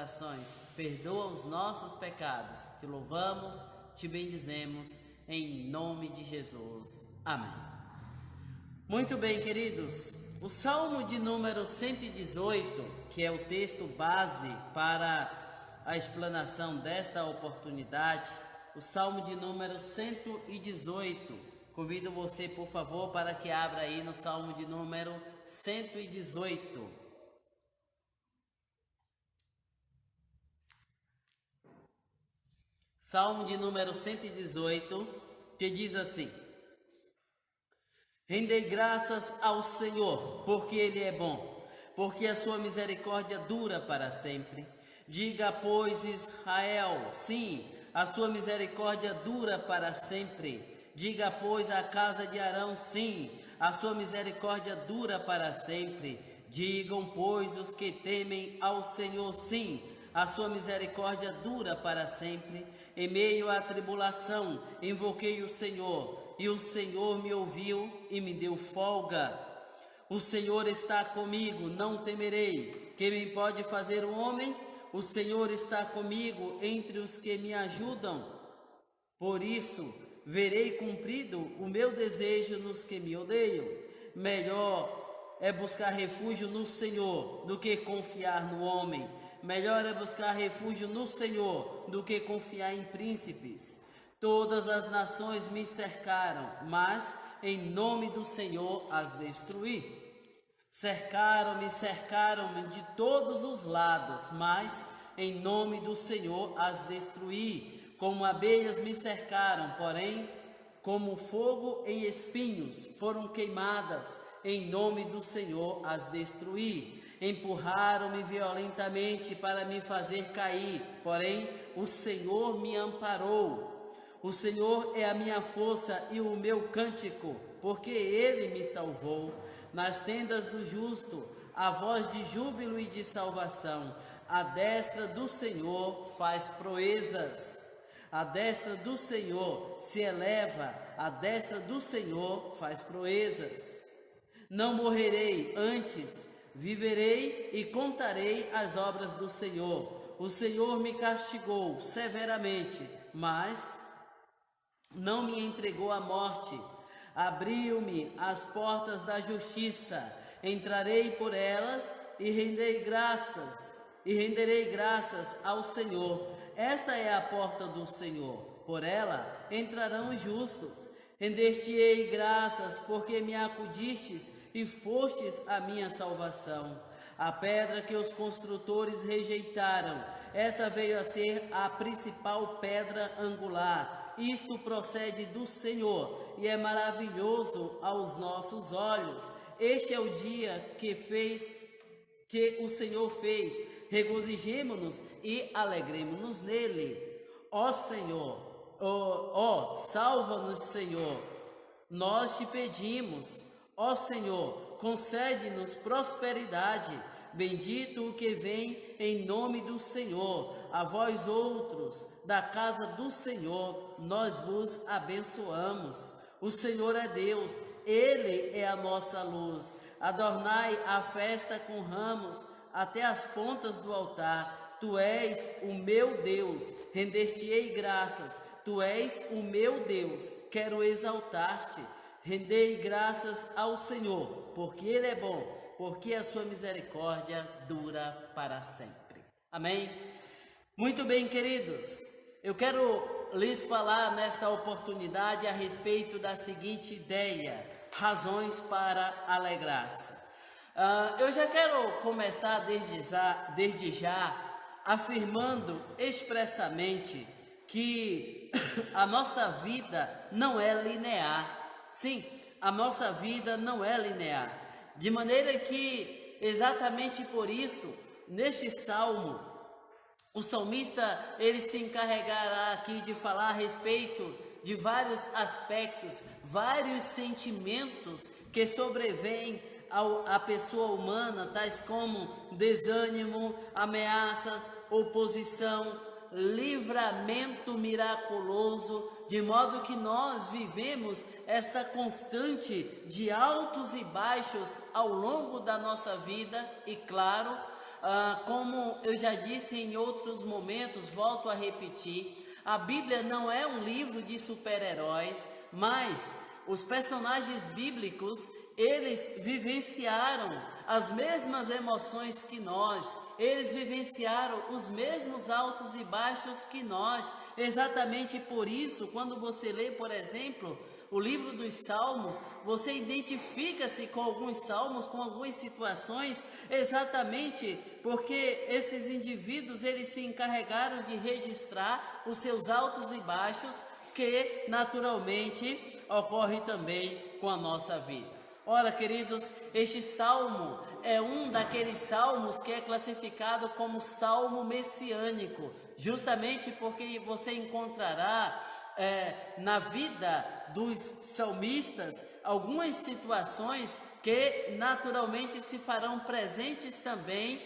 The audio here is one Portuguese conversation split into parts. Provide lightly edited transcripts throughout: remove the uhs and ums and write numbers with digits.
orações. Perdoa os nossos pecados. Te louvamos, te bendizemos, em nome de Jesus. Amém. Muito bem, queridos. O Salmo de número 118, que é o texto base para a explanação desta oportunidade, o Salmo de número 118. Convido você, por favor, para que abra aí no Salmo de número 118. Salmo de número 118, que diz assim: Rendei graças ao Senhor, porque Ele é bom, porque a sua misericórdia dura para sempre. Diga, pois, Israel, sim, a sua misericórdia dura para sempre. Diga, pois, a casa de Arão, sim, a sua misericórdia dura para sempre. Digam, pois, os que temem ao Senhor, sim, a sua misericórdia dura para sempre. Em meio à tribulação, invoquei o Senhor, e o Senhor me ouviu e me deu folga. O Senhor está comigo, não temerei. Que me pode fazer o homem? O Senhor está comigo entre os que me ajudam. Por isso, verei cumprido o meu desejo nos que me odeiam. Melhor é buscar refúgio no Senhor do que confiar no homem. Melhor é buscar refúgio no Senhor do que confiar em príncipes. Todas as nações me cercaram, mas em nome do Senhor as destruí. Cercaram-me de todos os lados, mas em nome do Senhor as destruí. Como abelhas me cercaram, porém, como fogo em espinhos, foram queimadas, em nome do Senhor as destruí. Empurraram-me violentamente para me fazer cair, porém, o Senhor me amparou. O Senhor é a minha força e o meu cântico, porque Ele me salvou. Nas tendas do justo, a voz de júbilo e de salvação. A destra do Senhor faz proezas. A destra do Senhor se eleva, a destra do Senhor faz proezas. Não morrerei, antes viverei e contarei as obras do Senhor. O Senhor me castigou severamente, mas não me entregou à morte. Abriu-me as portas da justiça. Entrarei por elas e renderei graças ao Senhor. Esta é a porta do Senhor, por ela entrarão os justos. Render-te-ei graças, porque me acudistes e fostes a minha salvação. A pedra que os construtores rejeitaram, essa veio a ser a principal pedra angular. Isto procede do Senhor e é maravilhoso aos nossos olhos. Este é o dia que o Senhor fez. Regozijemo-nos e alegremo-nos nele. Ó Senhor, salva-nos, Senhor. Nós te pedimos, ó Senhor, concede-nos prosperidade. Bendito o que vem em nome do Senhor. A vós outros, da casa do Senhor, nós vos abençoamos. O Senhor é Deus, Ele é a nossa luz. Adornai a festa com ramos até as pontas do altar. Tu és o meu Deus, render-te-ei graças. Tu és o meu Deus, quero exaltar-te. Rendei graças ao Senhor, porque Ele é bom, porque a sua misericórdia dura para sempre. Amém? Muito bem, queridos. Eu quero lhes falar nesta oportunidade a respeito da seguinte ideia: razões para alegrar-se. Eu já quero começar desde já afirmando expressamente que a nossa vida não é linear. Sim, a nossa vida não é linear. De maneira que, exatamente por isso, neste salmo, o salmista ele se encarregará aqui de falar a respeito de vários aspectos, vários sentimentos que sobrevêm à pessoa humana, tais como desânimo, ameaças, oposição, livramento miraculoso, de modo que nós vivemos essa constante de altos e baixos ao longo da nossa vida e, claro, como eu já disse em outros momentos, volto a repetir, a Bíblia não é um livro de super-heróis, mas os personagens bíblicos, eles vivenciaram as mesmas emoções que nós, eles vivenciaram os mesmos altos e baixos que nós. Exatamente por isso, quando você lê, por exemplo, o livro dos Salmos, você identifica-se com alguns salmos, com algumas situações, exatamente porque esses indivíduos, eles se encarregaram de registrar os seus altos e baixos, que naturalmente ocorre também com a nossa vida. Ora, queridos, este salmo é um daqueles salmos que é classificado como salmo messiânico, justamente porque você encontrará na vida dos salmistas algumas situações que naturalmente se farão presentes também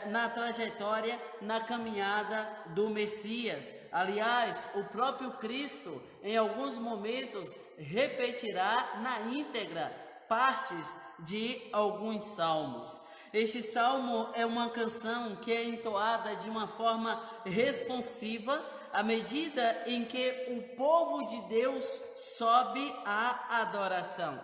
na trajetória, na caminhada do Messias. Aliás, o próprio Cristo, em alguns momentos, repetirá na íntegra partes de alguns salmos. Este salmo é uma canção que é entoada de uma forma responsiva à medida em que o povo de Deus sobe à adoração.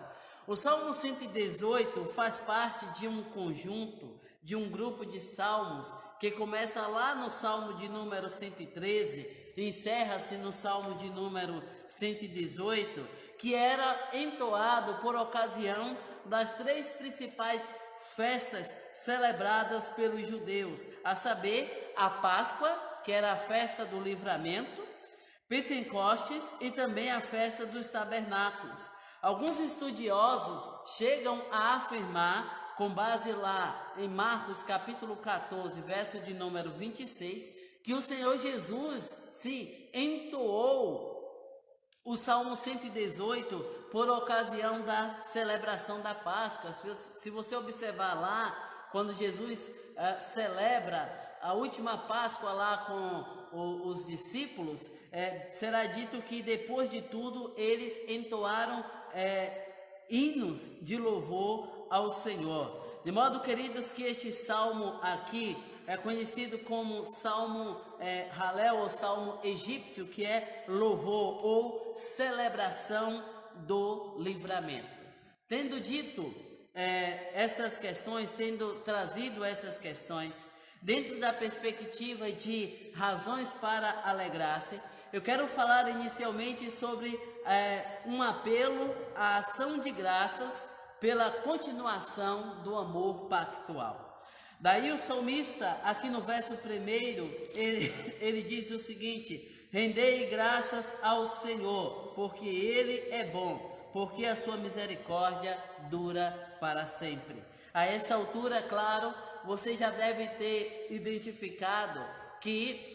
O Salmo 118 faz parte de um conjunto, de um grupo de salmos que começa lá no Salmo de número 113 e encerra-se no Salmo de número 118, que era entoado por ocasião das três principais festas celebradas pelos judeus, a saber, a Páscoa, que era a festa do livramento, Pentecostes e também a festa dos tabernáculos. Alguns estudiosos chegam a afirmar, com base lá em Marcos capítulo 14, verso de número 26, que o Senhor Jesus se entoou o Salmo 118 por ocasião da celebração da Páscoa. Se você observar lá, quando Jesus celebra a última Páscoa lá com os discípulos, será dito que depois de tudo eles entoaram hinos de louvor ao Senhor. De modo, queridos, que este salmo aqui é conhecido como Salmo Halel, ou Salmo egípcio, que é louvor ou celebração do livramento. Tendo dito estas questões, tendo trazido essas questões, dentro da perspectiva de razões para alegrar-se, eu quero falar inicialmente sobre um apelo à ação de graças pela continuação do amor pactual. Daí o salmista, aqui no verso 1, ele diz o seguinte: rendei graças ao Senhor, porque Ele é bom, porque a sua misericórdia dura para sempre. A essa altura, claro, você já deve ter identificado que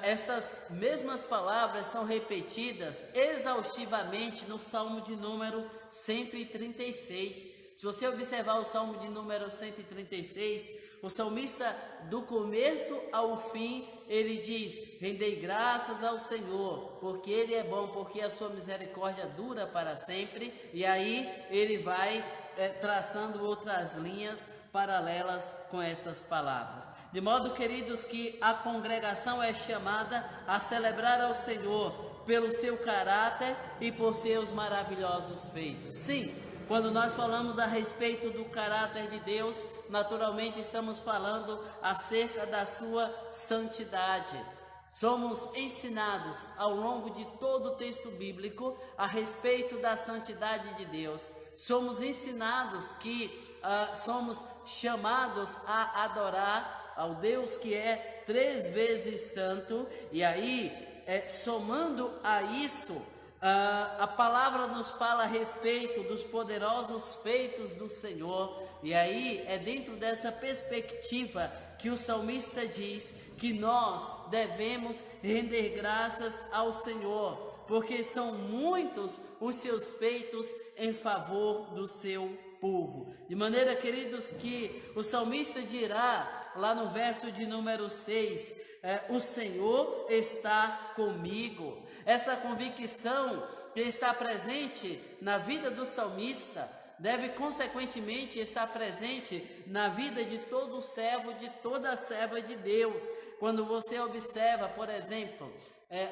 estas mesmas palavras são repetidas exaustivamente no Salmo de número 136. Se você observar o Salmo de número 136, o salmista, do começo ao fim, ele diz: rendei graças ao Senhor, porque Ele é bom, porque a sua misericórdia dura para sempre. E aí ele vai traçando outras linhas paralelas com estas palavras. De modo, queridos, que a congregação é chamada a celebrar ao Senhor pelo seu caráter e por seus maravilhosos feitos. Sim, quando nós falamos a respeito do caráter de Deus, naturalmente estamos falando acerca da sua santidade. Somos ensinados ao longo de todo o texto bíblico a respeito da santidade de Deus. Somos ensinados que somos chamados a adorar ao Deus que é 3 vezes santo. E aí, somando a isso, a palavra nos fala a respeito dos poderosos feitos do Senhor. E aí é dentro dessa perspectiva que o salmista diz que nós devemos render graças ao Senhor, porque são muitos os seus feitos em favor do seu povo. De maneira, queridos, que o salmista dirá lá no verso de número 6, o Senhor está comigo. Essa convicção que está presente na vida do salmista deve consequentemente estar presente na vida de todo servo, de toda serva de Deus. Quando você observa, por exemplo,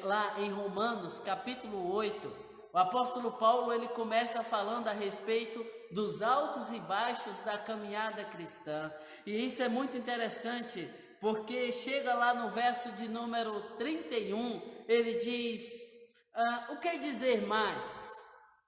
lá em Romanos capítulo 8, o apóstolo Paulo ele começa falando a respeito dos altos e baixos da caminhada cristã. E isso é muito interessante, porque chega lá no verso de número 31, ele diz, o que dizer mais,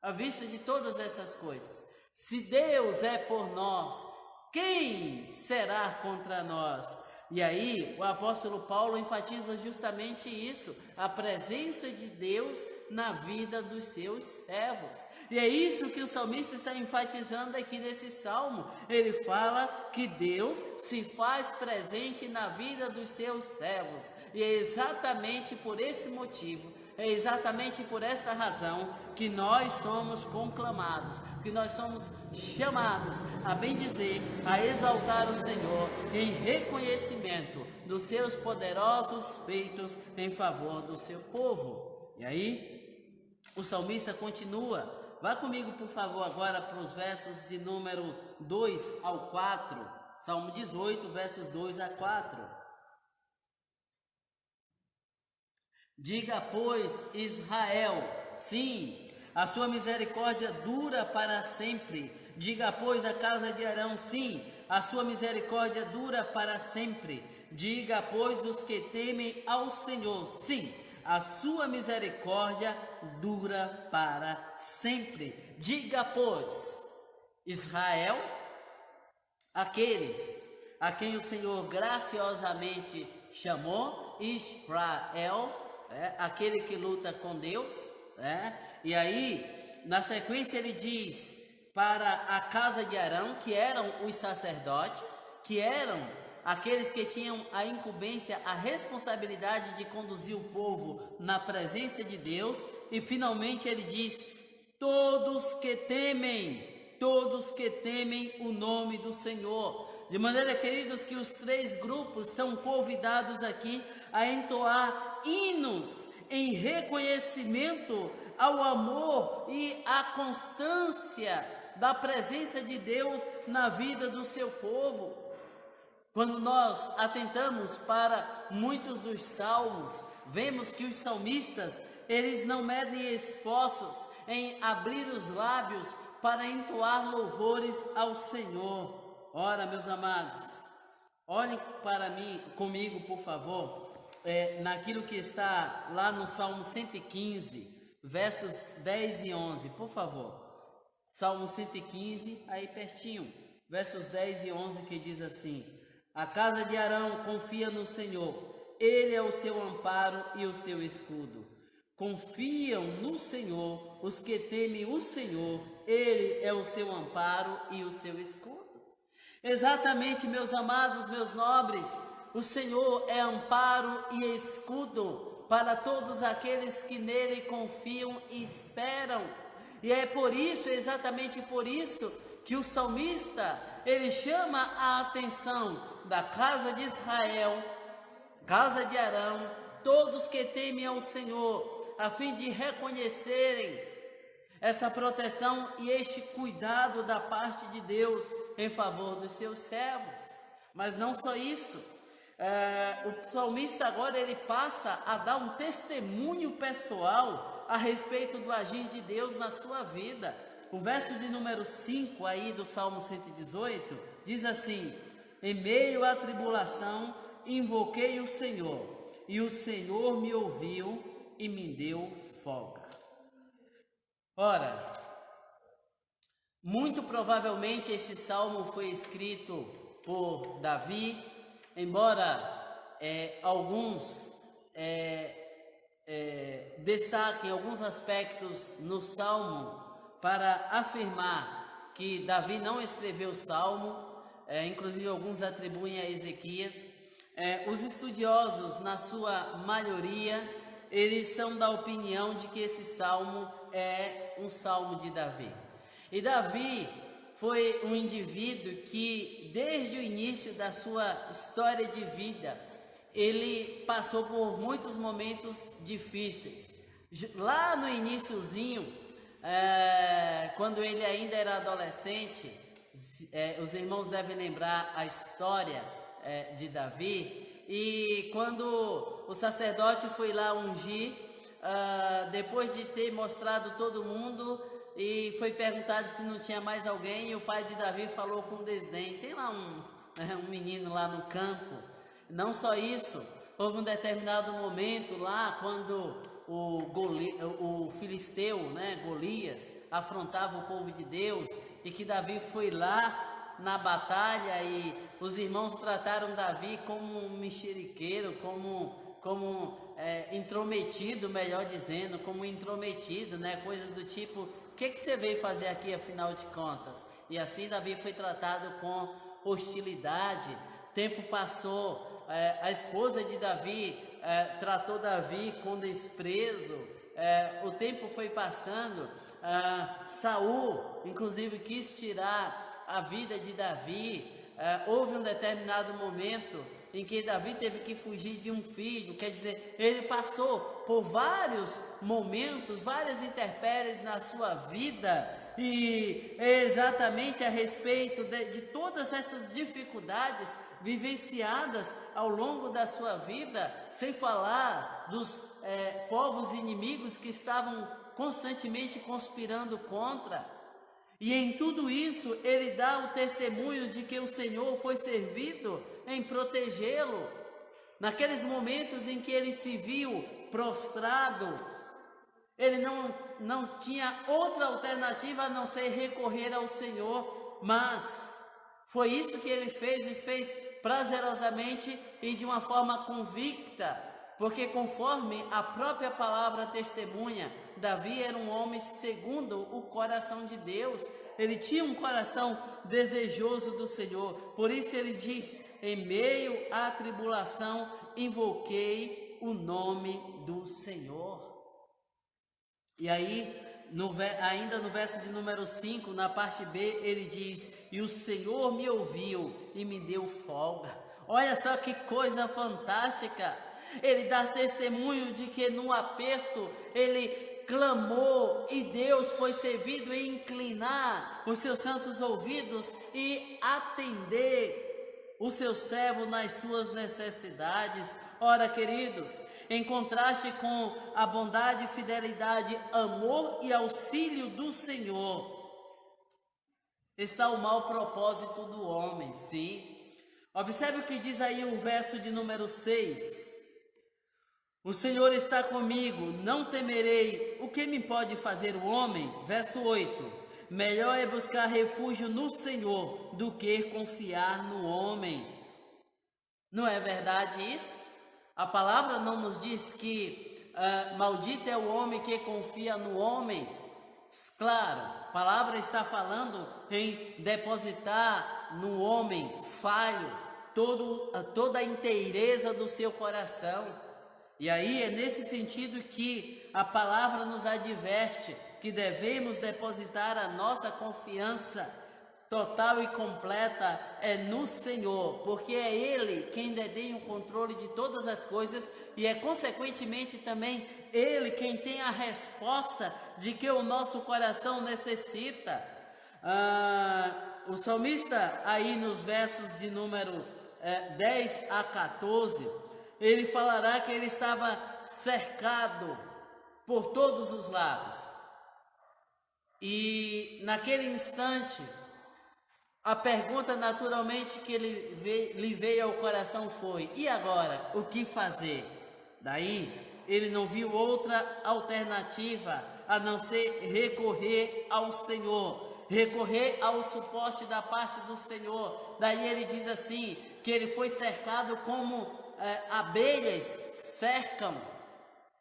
à vista de todas essas coisas? Se Deus é por nós, quem será contra nós? E aí o apóstolo Paulo enfatiza justamente isso, a presença de Deus na vida dos seus servos. E é isso que o salmista está enfatizando aqui nesse salmo. Ele fala que Deus se faz presente na vida dos seus servos. E é exatamente por esse motivo, é exatamente por esta razão que nós somos conclamados, que nós somos chamados a bendizer, a exaltar o Senhor em reconhecimento dos seus poderosos feitos em favor do seu povo. E aí, o salmista continua. Vá comigo, por favor, agora para os versos de número 2 ao 4. Salmo 18, versos 2 a 4. Diga, pois, Israel, sim, a sua misericórdia dura para sempre. Diga, pois, a casa de Arão, sim, a sua misericórdia dura para sempre. Diga, pois, os que temem ao Senhor, sim, a sua misericórdia dura para sempre. Diga, pois, Israel, aqueles a quem o Senhor graciosamente chamou, Israel, aquele que luta com Deus, e aí, na sequência ele diz, para a casa de Arão, que eram os sacerdotes, que eram aqueles que tinham a incumbência, a responsabilidade de conduzir o povo na presença de Deus, e finalmente ele diz, todos que temem o nome do Senhor. De maneira, queridos, que os três grupos são convidados aqui a entoar hinos em reconhecimento ao amor e à constância da presença de Deus na vida do seu povo. Quando nós atentamos para muitos dos salmos, vemos que os salmistas, eles não medem esforços em abrir os lábios para entoar louvores ao Senhor. Ora, meus amados, olhem para mim, comigo, por favor, naquilo que está lá no Salmo 115, versos 10 e 11, por favor. Salmo 115, aí pertinho, versos 10 e 11, que diz assim, a casa de Arão confia no Senhor, Ele é o seu amparo e o seu escudo. Confiam no Senhor os que temem o Senhor, Ele é o seu amparo e o seu escudo. Exatamente, meus amados, meus nobres, o Senhor é amparo e escudo para todos aqueles que nele confiam e esperam. E é por isso, exatamente por isso, que o salmista, ele chama a atenção da casa de Israel, casa de Arão, todos que temem ao Senhor, a fim de reconhecerem essa proteção e este cuidado da parte de Deus em favor dos seus servos. Mas não só isso, o salmista agora ele passa a dar um testemunho pessoal a respeito do agir de Deus na sua vida. O verso de número 5 aí do Salmo 118 diz assim, em meio à tribulação invoquei o Senhor, e o Senhor me ouviu e me deu folga. Ora, muito provavelmente este salmo foi escrito por Davi, embora alguns destaquem alguns aspectos no salmo para afirmar que Davi não escreveu o salmo, inclusive alguns atribuem a Ezequias. Os estudiosos, na sua maioria, eles são da opinião de que esse salmo é um salmo de Davi. E Davi foi um indivíduo que, desde o início da sua história de vida, ele passou por muitos momentos difíceis. Lá no iniciozinho, quando ele ainda era adolescente, os irmãos devem lembrar a história de Davi, e quando o sacerdote foi lá ungir, depois de ter mostrado todo mundo, e foi perguntado se não tinha mais alguém, e o pai de Davi falou com desdém: tem lá um menino lá no campo. Não só isso, houve um determinado momento lá, quando o filisteu, Golias, afrontava o povo de Deus, e que Davi foi lá na batalha, e os irmãos trataram Davi como um mexeriqueiro, como intrometido, melhor dizendo, como intrometido, coisa do tipo: o que você veio fazer aqui, afinal de contas? E assim Davi foi tratado com hostilidade. Tempo passou, a esposa de Davi tratou Davi com desprezo. O tempo foi passando, Saul inclusive quis tirar a vida de Davi. Houve um determinado momento em que Davi teve que fugir de um filho. Quer dizer, ele passou por vários momentos, várias intempéries na sua vida, e é exatamente a respeito de todas essas dificuldades vivenciadas ao longo da sua vida, sem falar dos povos inimigos que estavam constantemente conspirando contra. E em tudo isso, ele dá o testemunho de que o Senhor foi servido em protegê-lo. Naqueles momentos em que ele se viu prostrado, ele não tinha outra alternativa a não ser recorrer ao Senhor, mas foi isso que ele fez, e fez prazerosamente e de uma forma convicta, porque conforme a própria palavra testemunha, Davi era um homem segundo o coração de Deus. Ele tinha um coração desejoso do Senhor. Por isso ele diz: em meio à tribulação invoquei o nome do Senhor. E aí, ainda no verso de número 5, na parte B, ele diz: e o Senhor me ouviu e me deu folga. Olha só que coisa fantástica! Ele dá testemunho de que no aperto ele clamou, e Deus foi servido em inclinar os seus santos ouvidos e atender o seu servo nas suas necessidades. Ora, queridos, em contraste com a bondade, fidelidade, amor e auxílio do Senhor, está o mau propósito do homem, sim. Observe o que diz aí o verso de número 6. O Senhor está comigo, não temerei. O que me pode fazer o homem? Verso 8. Melhor é buscar refúgio no Senhor do que confiar no homem. Não é verdade isso? A palavra não nos diz que maldito é o homem que confia no homem? Claro, a palavra está falando em depositar no homem falho toda a inteireza do seu coração. E aí é nesse sentido que a palavra nos adverte que devemos depositar a nossa confiança total e completa no Senhor, porque é Ele quem detém o controle de todas as coisas, e é consequentemente também Ele quem tem a resposta de que o nosso coração necessita. O salmista aí nos versos de número 10 a 14, ele falará que ele estava cercado por todos os lados. E naquele instante, a pergunta naturalmente que lhe veio ao coração foi: e agora, o que fazer? Daí, ele não viu outra alternativa a não ser recorrer ao Senhor, recorrer ao suporte da parte do Senhor. Daí ele diz assim, que ele foi cercado como abelhas cercam,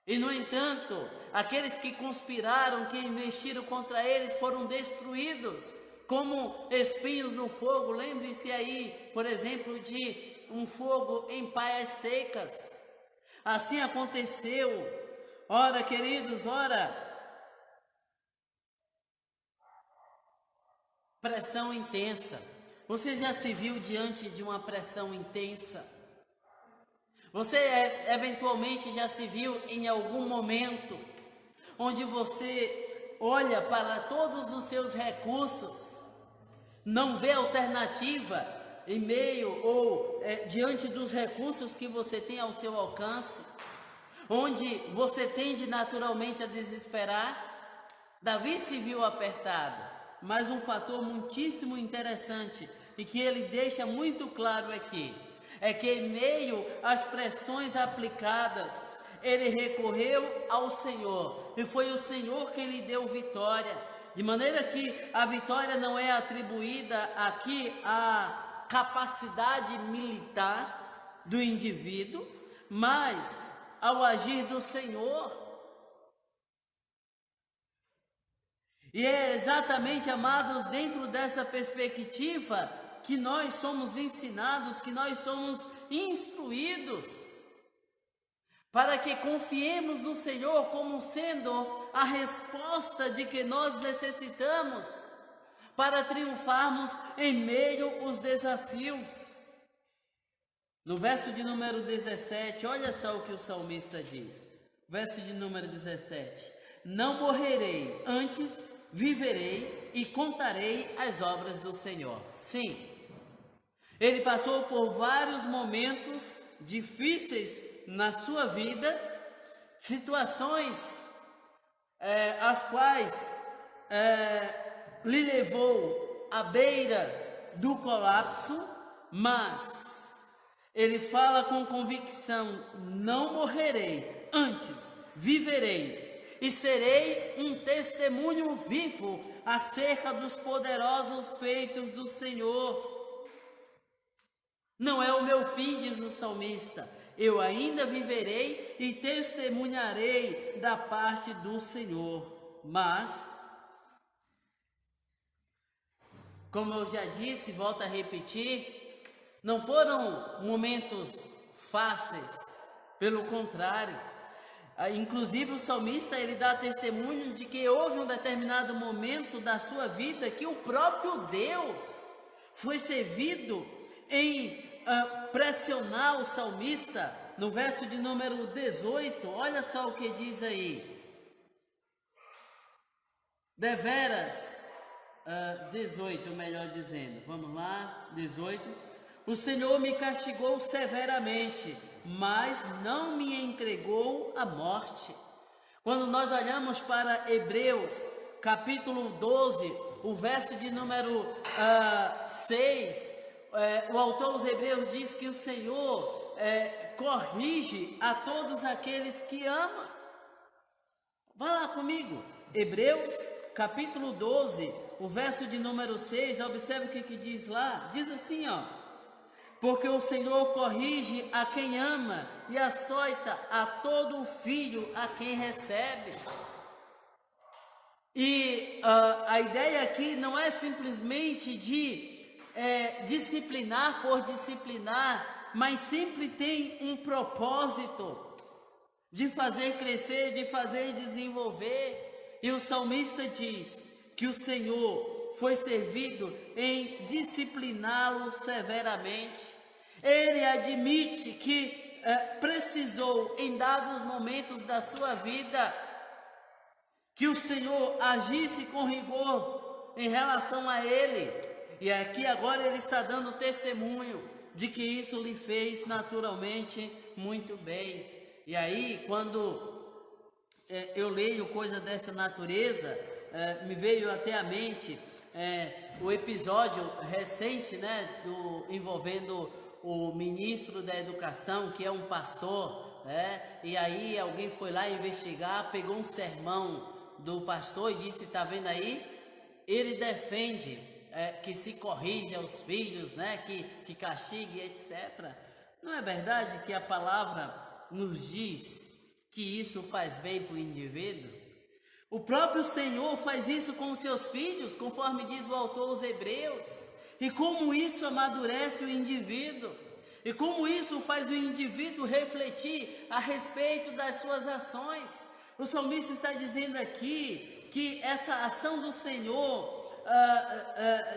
e no entanto, aqueles que conspiraram, que investiram contra eles, foram destruídos, como espinhos no fogo. Lembre-se aí, por exemplo, de um fogo em paias secas. Assim aconteceu. Ora, queridos, pressão intensa. Você já se viu diante de uma pressão intensa? Você eventualmente já se viu em algum momento onde você olha para todos os seus recursos, não vê alternativa em meio ou diante dos recursos que você tem ao seu alcance, onde você tende naturalmente a desesperar. Davi se viu apertado, mas um fator muitíssimo interessante e que ele deixa muito claro aqui, é que em meio às pressões aplicadas, ele recorreu ao Senhor, e foi o Senhor que lhe deu vitória, de maneira que a vitória não é atribuída aqui à capacidade militar do indivíduo, mas ao agir do Senhor. E é exatamente, amados, dentro dessa perspectiva que nós somos ensinados, que nós somos instruídos, para que confiemos no Senhor como sendo a resposta de que nós necessitamos para triunfarmos em meio aos desafios. No verso de número 17, olha só o que o salmista diz. Verso de número 17: não morrerei, antes viverei e contarei as obras do Senhor. Sim, ele passou por vários momentos difíceis na sua vida, situações as quais lhe levou à beira do colapso, mas ele fala com convicção: não morrerei, antes viverei e serei um testemunho vivo acerca dos poderosos feitos do Senhor. Não é o meu fim, diz o salmista, eu ainda viverei e testemunharei da parte do Senhor. Mas, como eu já disse, volto a repetir, não foram momentos fáceis, pelo contrário. Inclusive o salmista, ele dá testemunho de que houve um determinado momento da sua vida que o próprio Deus foi servido em pressionar o salmista. No verso de número 18, olha só o que diz aí. Deveras, 18 melhor dizendo, vamos lá, 18. O Senhor me castigou severamente, mas não me entregou à morte. Quando nós olhamos para Hebreus, capítulo 12, o verso de número 6, o autor aos Hebreus diz que o Senhor corrige a todos aqueles que ama. Vá lá comigo, Hebreus, capítulo 12, o verso de número 6, observe o que diz lá, diz assim, ó: porque o Senhor corrige a quem ama e açoita a todo filho a quem recebe. E a ideia aqui não é simplesmente de disciplinar por disciplinar, mas sempre tem um propósito de fazer crescer, de fazer desenvolver. E o salmista diz que o Senhor foi servido em discipliná-lo severamente. Ele admite que precisou, em dados momentos da sua vida, que o Senhor agisse com rigor em relação a ele. E aqui agora ele está dando testemunho de que isso lhe fez naturalmente muito bem. E aí, quando eu leio coisa dessa natureza, me veio até à mente o episódio recente, né, envolvendo o ministro da Educação, que é um pastor, né, e aí alguém foi lá investigar, pegou um sermão do pastor e disse: tá vendo aí? Ele defende que se corrija aos filhos, né, que castigue, etc. Não é verdade que a palavra nos diz que isso faz bem para o indivíduo? O próprio Senhor faz isso com os seus filhos, conforme diz o autor aos Hebreus. E como isso amadurece o indivíduo, e como isso faz o indivíduo refletir a respeito das suas ações. O salmista está dizendo aqui que essa ação do Senhor,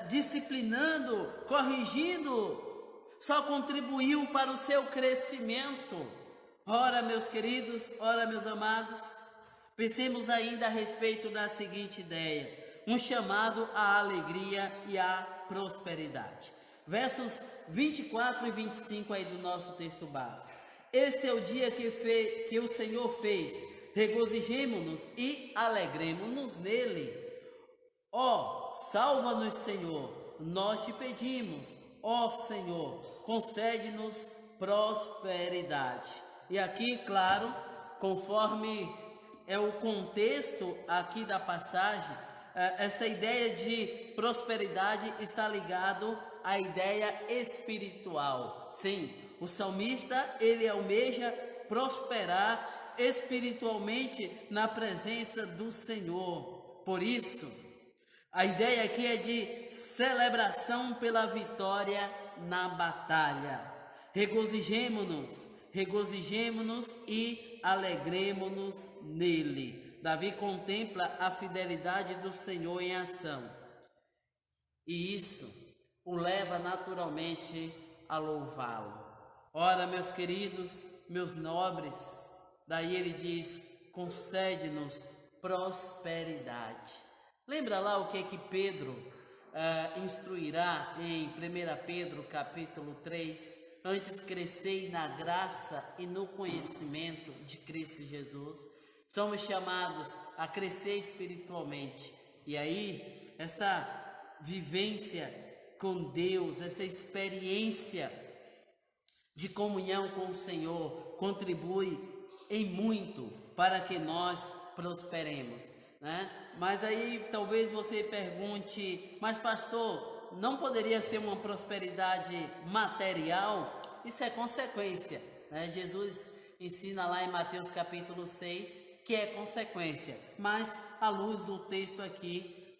disciplinando, corrigindo, só contribuiu para o seu crescimento. Ora, meus queridos, ora, meus amados, Pensemos ainda a respeito da seguinte ideia: um chamado à alegria e à prosperidade. Versos 24 e 25 aí do nosso texto base. Esse é o dia que o Senhor fez, regozijemo-nos e alegremo-nos nele. Ó, salva-nos, Senhor, nós te pedimos. Ó Senhor, concede-nos prosperidade. E aqui, claro, conforme é o contexto aqui da passagem, essa ideia de prosperidade está ligado à ideia espiritual. Sim, o salmista, ele almeja prosperar espiritualmente na presença do Senhor. Por isso, a ideia aqui é de celebração pela vitória na batalha. Regozijemo-nos e alegremo-nos nele. Davi contempla a fidelidade do Senhor em ação. E isso o leva naturalmente a louvá-lo. Ora, meus queridos, meus nobres, daí ele diz: concede-nos prosperidade. Lembra lá o que é que Pedro instruirá em 1 Pedro capítulo 3? Antes crescei na graça e no conhecimento de Cristo Jesus. Somos chamados a crescer espiritualmente. E aí, essa vivência com Deus, essa experiência de comunhão com o Senhor contribui em muito para que nós prosperemos, né? Mas aí talvez você pergunte: mas pastor, não poderia ser uma prosperidade material? Isso é consequência, né? Jesus ensina lá em Mateus capítulo 6 que é consequência, mas à luz do texto aqui,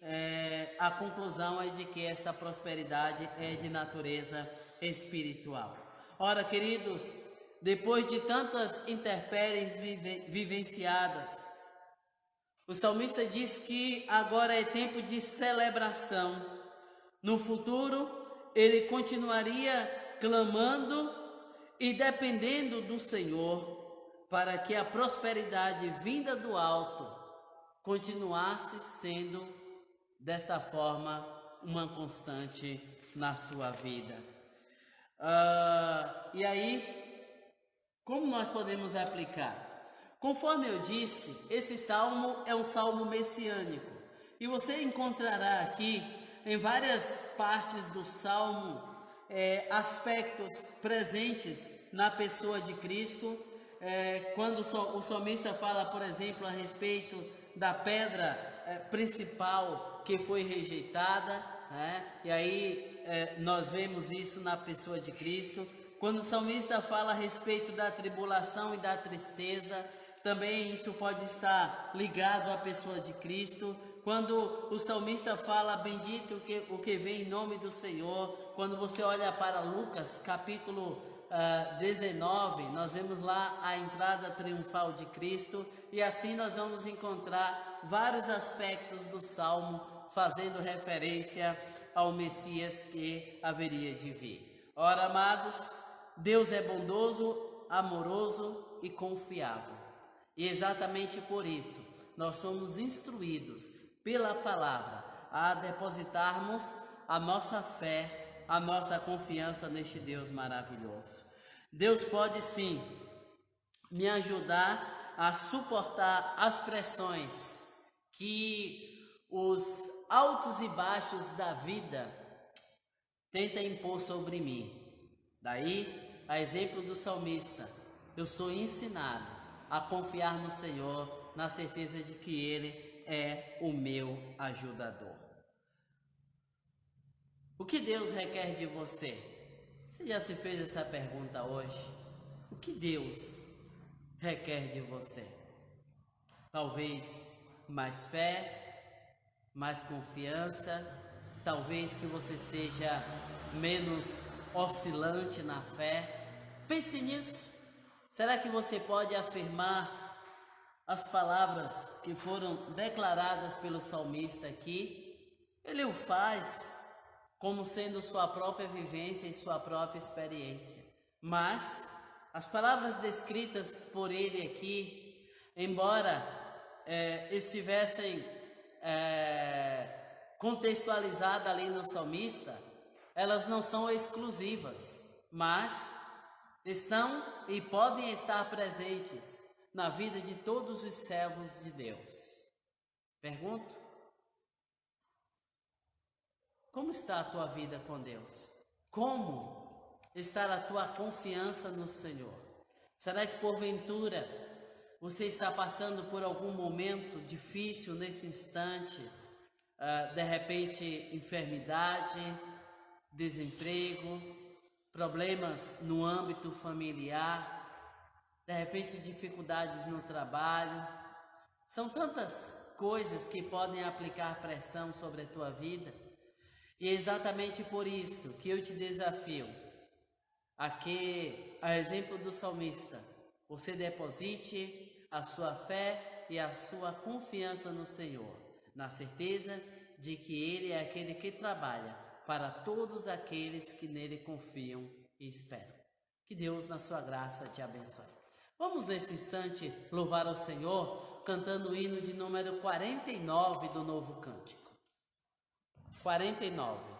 a conclusão é de que esta prosperidade é de natureza espiritual. Ora, queridos, depois de tantas intempéries vivenciadas, o salmista diz que agora é tempo de celebração. No futuro, ele continuaria clamando e dependendo do Senhor para que a prosperidade vinda do alto continuasse sendo, desta forma, uma constante na sua vida. E aí, como nós podemos aplicar? Conforme eu disse, esse salmo é um salmo messiânico. E você encontrará aqui, em várias partes do salmo, aspectos presentes na pessoa de Cristo. Quando o salmista fala, por exemplo, a respeito da pedra principal que foi rejeitada, né? E aí nós vemos isso na pessoa de Cristo. Quando o salmista fala a respeito da tribulação e da tristeza, também isso pode estar ligado à pessoa de Cristo. Quando o salmista fala bendito o que vem em nome do Senhor, quando você olha para Lucas capítulo 19, nós vemos lá a entrada triunfal de Cristo, e assim nós vamos encontrar vários aspectos do Salmo fazendo referência ao Messias que haveria de vir. Ora, amados, Deus é bondoso, amoroso e confiável. E exatamente por isso nós somos instruídos pela palavra a depositarmos a nossa fé, a nossa confiança neste Deus maravilhoso. Deus pode sim me ajudar a suportar as pressões que os altos e baixos da vida tentam impor sobre mim. Daí, a exemplo do salmista, eu sou ensinado a confiar no Senhor, na certeza de que Ele é o meu ajudador. O que Deus requer de você? Você já se fez essa pergunta hoje? O que Deus requer de você? Talvez mais fé, mais confiança, talvez que você seja menos oscilante na fé. Pense nisso. Será que você pode afirmar as palavras que foram declaradas pelo salmista aqui? Ele o faz como sendo sua própria vivência e sua própria experiência. Mas as palavras descritas por ele aqui, embora estivessem contextualizadas ali no salmista, elas não são exclusivas, mas estão e podem estar presentes na vida de todos os servos de Deus. Pergunto: como está a tua vida com Deus? Como está a tua confiança no Senhor? Será que porventura você está passando por algum momento difícil nesse instante? De repente, enfermidade, desemprego, problemas no âmbito familiar, de repente dificuldades no trabalho. São tantas coisas que podem aplicar pressão sobre a tua vida. E é exatamente por isso que eu te desafio a que, a exemplo do salmista, você deposite a sua fé e a sua confiança no Senhor, na certeza de que Ele é aquele que trabalha para todos aqueles que nele confiam e esperam. Que Deus, na sua graça, te abençoe. Vamos nesse instante louvar ao Senhor, cantando o hino de número 49 do Novo Cântico. 49.